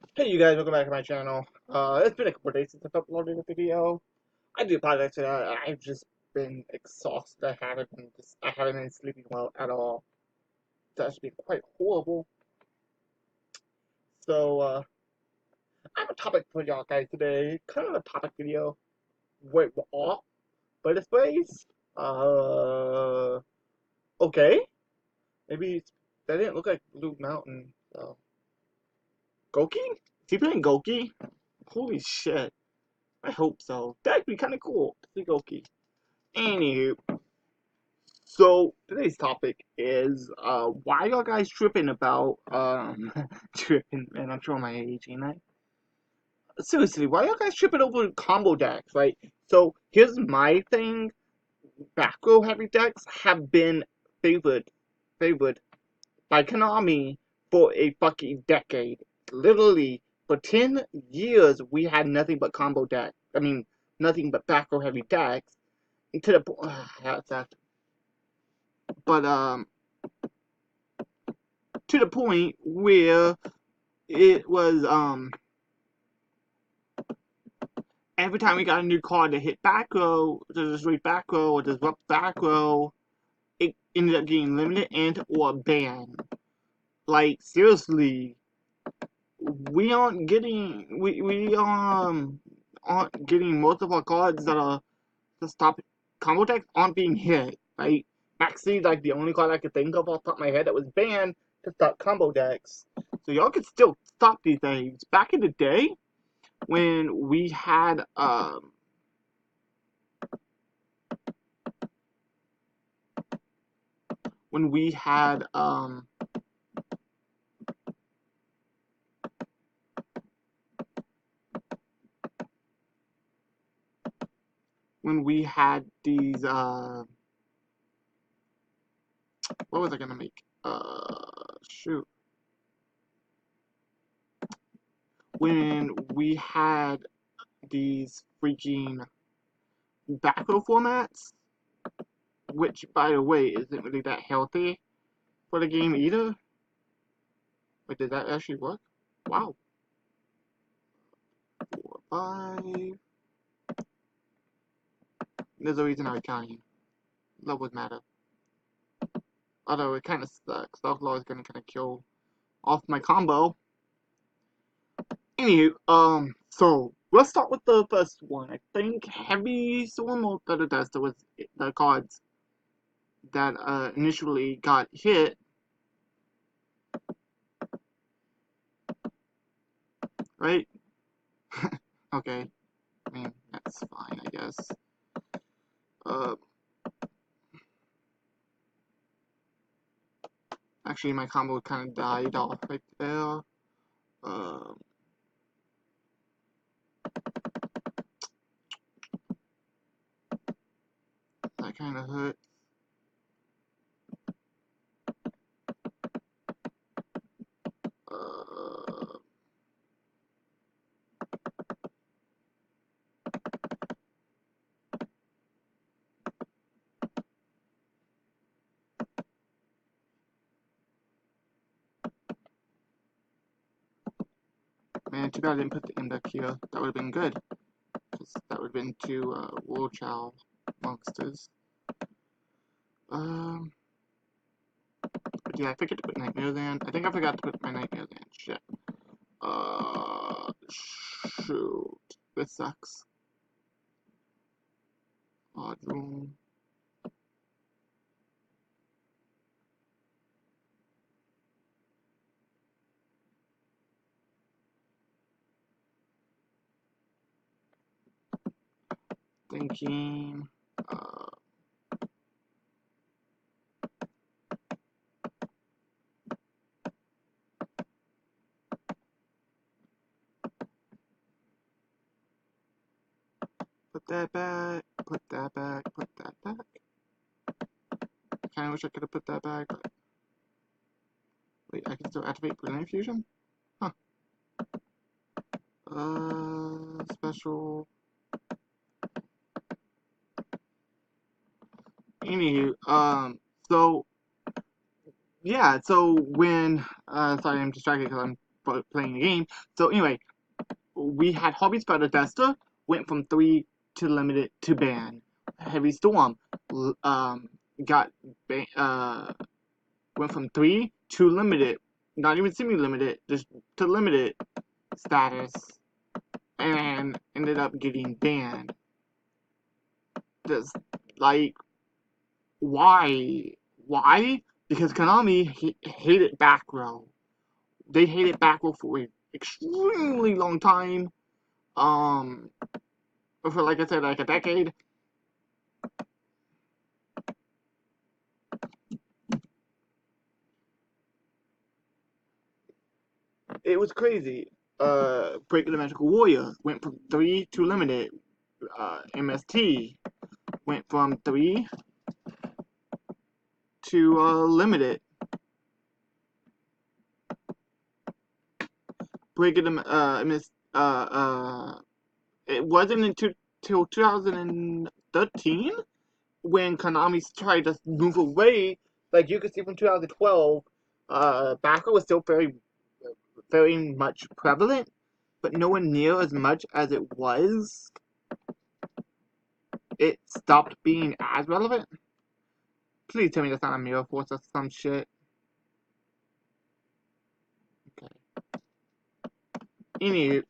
Hey you guys, welcome back to my channel. It's been a couple days since I've uploaded a video. I do apologize for that. I've just been exhausted. I haven't been sleeping well at all. It's actually been quite horrible. So, I have a topic for y'all guys today. Kind of a topic video. Wait, we're off by the space? Okay. That didn't look like Blue Mountain. Goki? Is he playing Goki? Holy shit. I hope so. That'd be kind of cool to see Goki. Anywho, so today's topic is why y'all guys tripping about tripping, man, I'm showing my age, ain't I? Seriously, why y'all guys tripping over combo decks? Right? So here's my thing. Back row heavy decks have been favored favored by Konami for a fucking decade. Literally, for 10 years we had nothing but combo decks. I mean nothing but back row heavy decks. And to the point but to the point where it was every time we got a new card to hit back row, to disrupt back row or disrupt back row, it ended up getting limited and or banned. Like seriously, we aren't getting most of our cards that are to stop combo decks aren't being hit, right? Maxie's like the only card I could think of off the top of my head that was banned to stop combo decks. So y'all could still stop these things. Back in the day, when we had when we had when we had these what was I gonna make? Shoot. When we had these freaking back row formats, which by the way isn't really that healthy for the game either. Wait, did that actually work? Wow. 4, 5. There's a reason I was counting. That would matter. Although it kind of sucks. Outlaw is gonna kind of kill off my combo. Anywho, so let's start with the first one. I think Heavy Swarm that it does. There was the cards that initially got hit. Right? Okay. I mean, that's fine, I guess. Uh, Actually, my combo kind of died off right there. That kind of hurt. Man, too bad I didn't put the index here. That would have been good. That would have been two World Chow monsters. But yeah, I forget to put Nightmare Land. I think I forgot to put my Nightmare Land. Shit. Shoot. This sucks. Odd room. Thinking. Put that back. Put that back. Put that back. I kinda wish I could have put that back, but. Wait, I can still activate Brilliant Fusion? Huh. Special. Anywho, so yeah, so when sorry, I'm distracted because I'm playing the game. So anyway, we had Hobbies by the Tester, went from 3 to limited to ban. Heavy Storm got went from 3 to limited, not even semi-limited, just to limited status, and ended up getting banned. Just like, why? Why? Because Konami hated back row. They hated back row for an extremely long time. For like I said, like a decade. It was crazy. Breaking the Magical Warrior went from 3 to limited. MST went from 3 to limited. Breaking the it wasn't until 2013 when Konami tried to move away. Like you could see from 2012, backer was still very much prevalent, but nowhere near as much as it was. It stopped being as relevant. Please tell me that's not a Mirror Force or some shit. Okay. Anyway.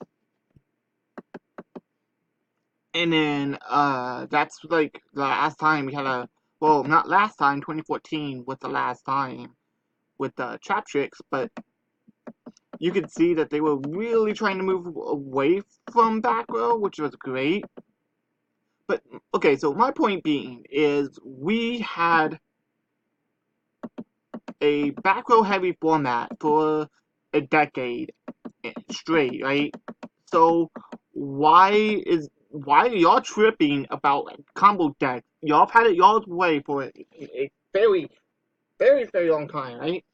And then, that's like the last time we had well, not last time, 2014 was the last time with the Trap Tricks, but you could see that they were really trying to move away from back row, which was great. But, okay, so my point being is we had a back row heavy format for a decade straight, right? So why are y'all tripping about combo decks? Y'all have had it y'all's way for a very, very, very long time, right?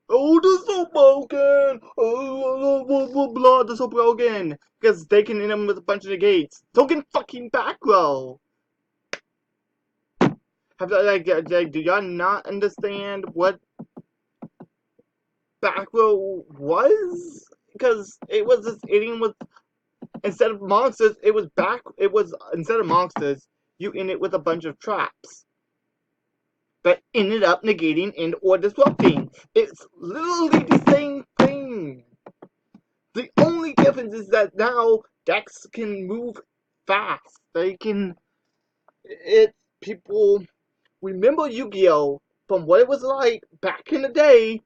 Oh, this is so broken! Oh, blah, blah, this is so broken! Because they can hit them with a bunch of negates. So can fucking back row! Do y'all not understand what back row was? Because it was this idiom with, instead of monsters, instead of monsters, you end it with a bunch of traps that ended up negating and or disrupting. It's literally the same thing. The only difference is that now decks can move fast. People remember Yu-Gi-Oh! From what it was like back in the day,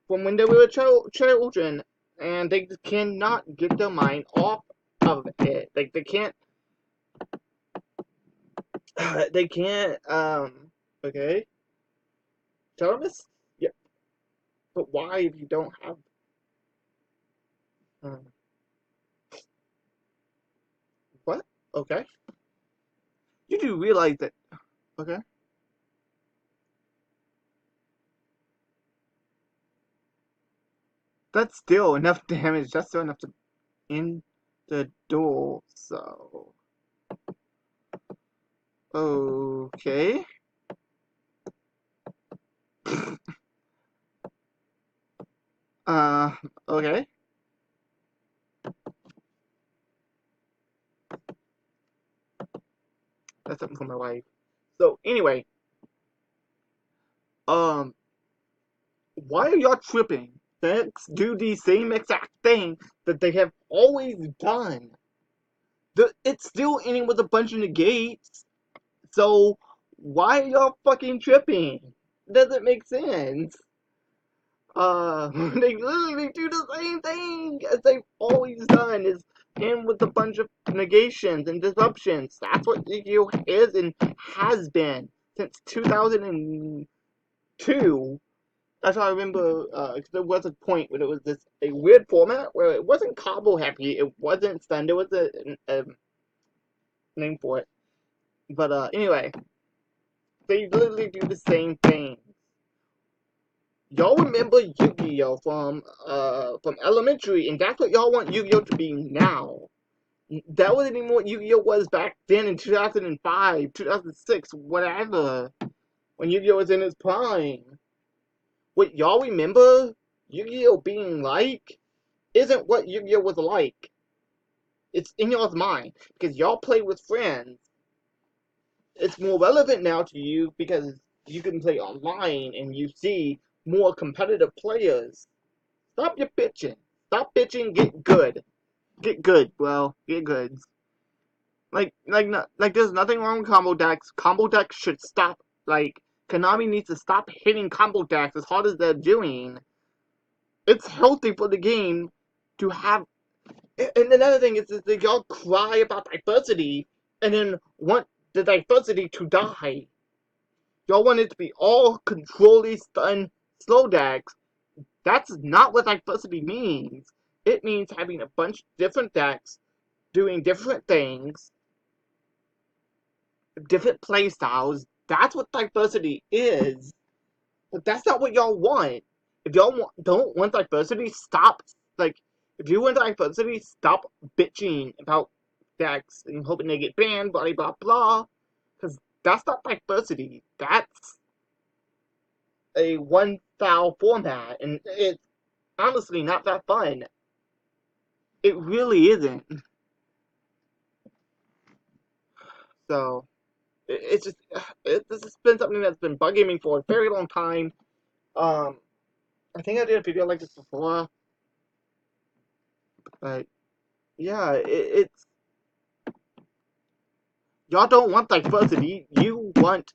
from when they were children, and they cannot get their mind off of it. Like, they can't, okay? Thomas? Yeah. But why if you don't have, um, what? Okay. You do realize that, okay? That's still enough damage. That's still enough to end the duel, so. Okay. Okay. That's something for my wife. So, anyway, um, why are y'all tripping? Decks do the same exact thing that they have always done. It's still ending with a bunch of negates. So, why are y'all fucking tripping? Doesn't make sense. They literally do the same thing as they've always done, is end with a bunch of negations and disruptions. That's what Yu-Gi-Oh! Is and has been since 2002. That's how I remember, there was a point where it was a weird format where it wasn't combo heavy, it wasn't stun, there was a name for it. But, anyway, they literally do the same thing. Y'all remember Yu-Gi-Oh! From elementary, and that's what y'all want Yu-Gi-Oh! To be now. That wasn't even what Yu-Gi-Oh! Was back then in 2005, 2006, whatever. When Yu-Gi-Oh! Was in its prime. What y'all remember Yu-Gi-Oh being like isn't what Yu-Gi-Oh was like. It's in y'all's mind because y'all play with friends. It's more relevant now to you because you can play online and you see more competitive players. Stop your bitching. Stop bitching. Get good. Get good, bro. Get good. There's nothing wrong with combo decks. Combo decks should stop. Konami needs to stop hitting combo decks as hard as they're doing. It's healthy for the game to have. And another thing is that y'all cry about diversity and then want the diversity to die. Y'all want it to be all controlly stun slow decks. That's not what diversity means. It means having a bunch of different decks doing different things, different playstyles. That's what diversity is. But that's not what y'all want. If y'all don't want diversity, stop. If you want diversity, stop bitching about decks and hoping they get banned, blah, blah, blah. Because that's not diversity. That's a one-style format. And it's honestly not that fun. It really isn't. So, it's just, this has been something that's been bugging me for a very long time. I think I did a video like this before, but yeah, it's y'all don't want diversity. You want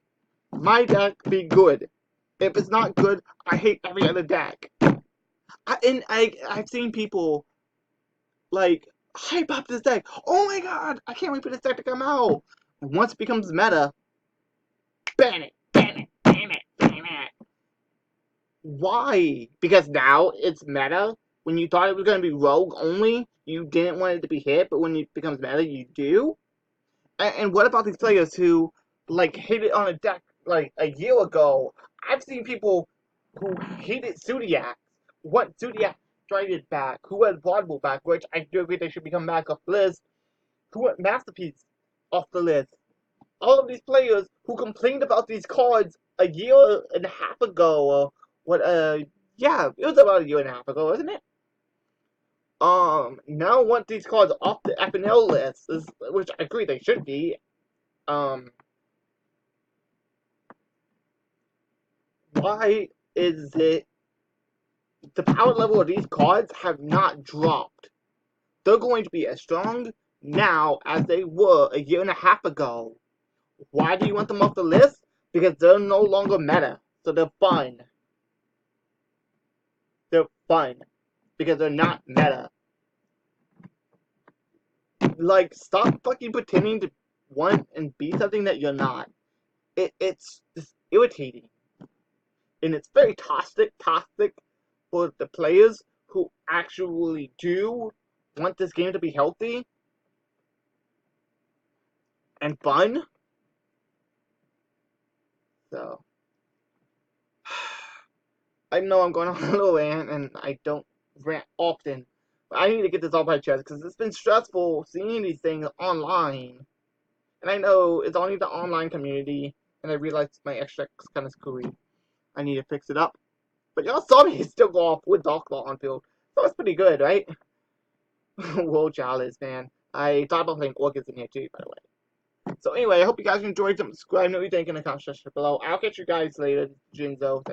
my deck to be good. If it's not good, I hate every other deck. I've seen people like hype up this deck. Oh my god, I can't wait for this deck to come out. And once it becomes meta, ban it, ban it, ban it, ban it. Why? Because now it's meta. When you thought it was going to be rogue only, you didn't want it to be hit, but when it becomes meta, you do? And what about these players who, hit it on a deck, a year ago? I've seen people who hated Zodiac, want Zodiac traded back, who had Vaudeville back, which I do agree they should become back off the list, who want Masterpiece off the list. All of these players who complained about these cards a year and a half ago, or yeah, it was about a year and a half ago, wasn't it? Now want these cards off the FNL list, which I agree they should be. Why is it the power level of these cards have not dropped? They're going to be as strong now as they were a year and a half ago. Why do you want them off the list? Because they're no longer meta, so they're fun. They're fun because they're not meta. Stop fucking pretending to want and be something that you're not. It's just irritating. And it's very toxic for the players who actually do want this game to be healthy and fun. So, I know I'm going on a little rant, and I don't rant often, but I need to get this off my chest because it's been stressful seeing these things online. And I know it's only the online community, and I realize my extract's kind of screwy. I need to fix it up. But y'all saw me still go off with Darklaw on field, so it's pretty good, right? Whoa, Chalice, man. I thought about playing Orchids in here too, by the way. So anyway, I hope you guys enjoyed. Subscribe, know what you think in the comment section below. I'll catch you guys later. Jinzo.